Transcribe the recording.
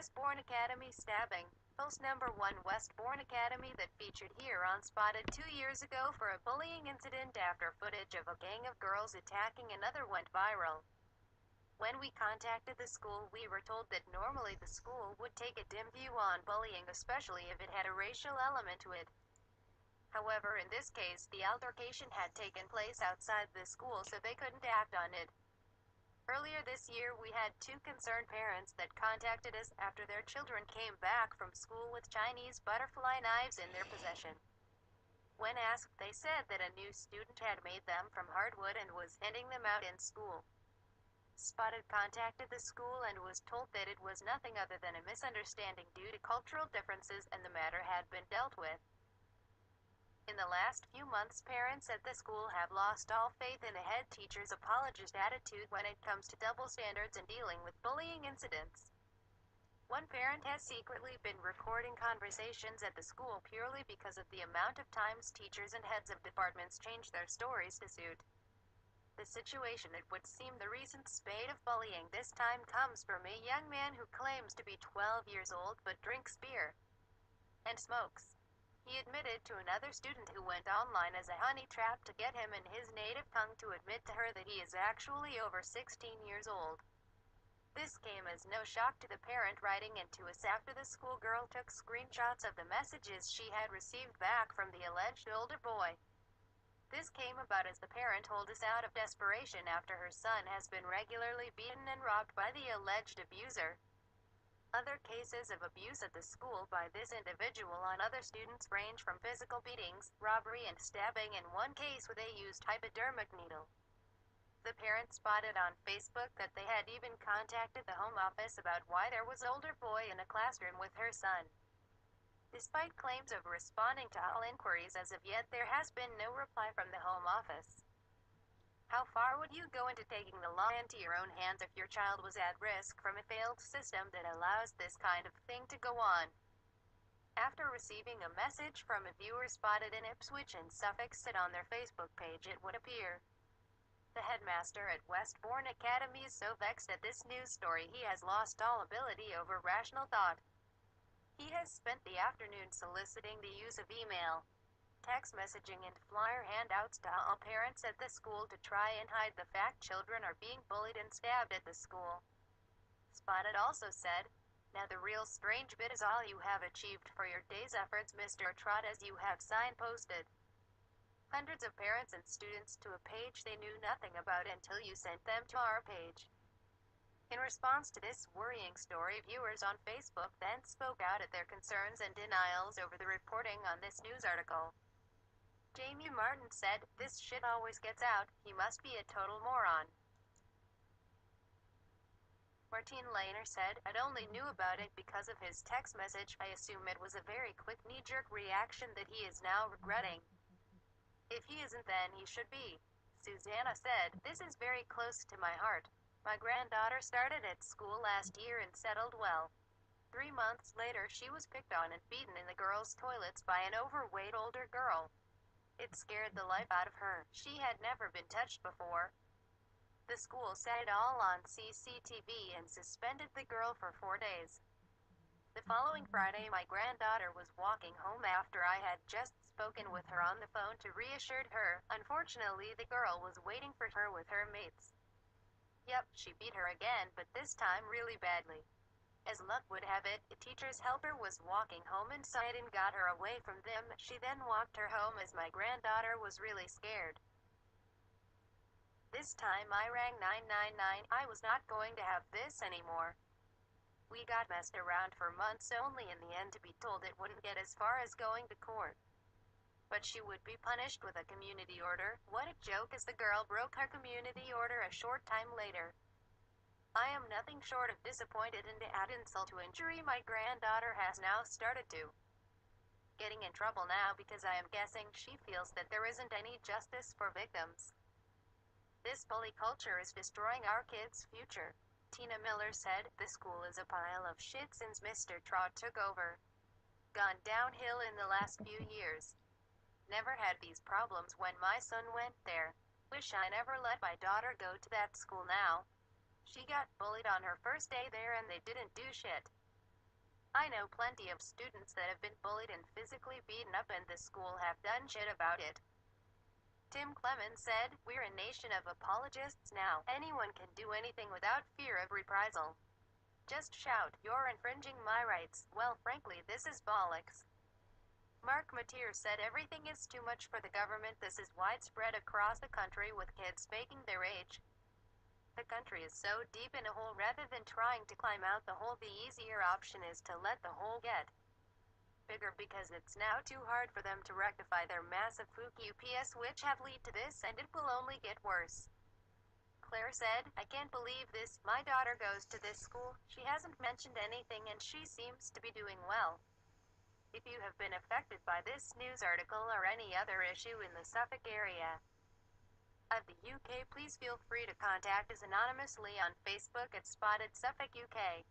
Westbourne Academy stabbing. Post number 1 Westbourne Academy that featured here on Spotted 2 years ago for a bullying incident after footage of a gang of girls attacking another went viral. When we contacted the school, we were told that normally the school would take a dim view on bullying, especially if it had a racial element to it. However, in this case, the altercation had taken place outside the school, so they couldn't act on it. Earlier this year, we had two concerned parents that contacted us after their children came back from school with Chinese butterfly knives in their possession. When asked, they said that a new student had made them from hardwood and was handing them out in school. Spotted contacted the school and was told that it was nothing other than a misunderstanding due to cultural differences and the matter had been dealt with. In the last few months, parents at the school have lost all faith in the head teacher's apologist attitude when it comes to double standards in dealing with bullying incidents. One parent has secretly been recording conversations at the school purely because of the amount of times teachers and heads of departments change their stories to suit the situation. It would seem the recent spate of bullying this time comes from a young man who claims to be 12 years old but drinks beer and smokes. He admitted to another student who went online as a honey trap to get him in his native tongue to admit to her that he is actually over 16 years old. This came as no shock to the parent writing into us after the schoolgirl took screenshots of the messages she had received back from the alleged older boy. This came about as the parent told us out of desperation after her son has been regularly beaten and robbed by the alleged abuser. Other cases of abuse at the school by this individual on other students range from physical beatings, robbery and stabbing, in one case with a used hypodermic needle. The parent spotted on Facebook that they had even contacted the home office about why there was an older boy in a classroom with her son. Despite claims of responding to all inquiries, as of yet there has been no reply from the home office. How far would you go into taking the law into your own hands if your child was at risk from a failed system that allows this kind of thing to go on? After receiving a message from a viewer spotted in Ipswich and Suffolk said on their Facebook page, it would appear the headmaster at Westbourne Academy is so vexed at this news story he has lost all ability over rational thought. He has spent the afternoon soliciting the use of email, text messaging and flyer handouts to all parents at the school to try and hide the fact children are being bullied and stabbed at the school. Spotted also said, "Now the real strange bit is all you have achieved for your day's efforts, Mr. Trot, as you have signposted hundreds of parents and students to a page they knew nothing about until you sent them to our page." In response to this worrying story, viewers on Facebook then spoke out at their concerns and denials over the reporting on this news article. Jamie Martin said, "This shit always gets out, he must be a total moron." Martine Lehner said, "I'd only knew about it because of his text message. I assume it was a very quick knee-jerk reaction that he is now regretting. If he isn't, then he should be." Susanna said, "This is very close to my heart. My granddaughter started at school last year and settled well. 3 months later she was picked on and beaten in the girls' toilets by an overweight older girl. It scared the life out of her. She had never been touched before. The school set it all on CCTV and suspended the girl for 4 days. The following Friday my granddaughter was walking home after I had just spoken with her on the phone to reassure her. Unfortunately, the girl was waiting for her with her mates. Yep, she beat her again, but this time really badly. As luck would have it, a teacher's helper was walking home inside and got her away from them. She then walked her home as my granddaughter was really scared. This time I rang 999. I was not going to have this anymore. We got messed around for months only in the end to be told it wouldn't get as far as going to court. But she would be punished with a community order. What a joke, as the girl broke her community order a short time later. I am nothing short of disappointed, and to add insult to injury, my granddaughter has now started to getting in trouble now because I am guessing she feels that there isn't any justice for victims. This bully culture is destroying our kids' future." Tina Miller said, "The school is a pile of shit since Mr. Trott took over. Gone downhill in the last few years. Never had these problems when my son went there. Wish I never let my daughter go to that school now. She got bullied on her first day there and they didn't do shit. I know plenty of students that have been bullied and physically beaten up and the school have done shit about it. Tim Clemens said, "We're a nation of apologists now. Anyone can do anything without fear of reprisal. Just shout, 'You're infringing my rights.' Well, frankly, this is bollocks." Mark Mateer said, "Everything is too much for the government. This is widespread across the country with kids faking their age. The country is so deep in a hole rather than trying to climb out the hole, the easier option is to let the hole get bigger because it's now too hard for them to rectify their massive fluke UPS which have led to this and it will only get worse." Claire said, "I can't believe this. My daughter goes to this school. She hasn't mentioned anything and she seems to be doing well." If you have been affected by this news article or any other issue in the Suffolk area of the UK, please feel free to contact us anonymously on Facebook at Spotted Suffolk UK.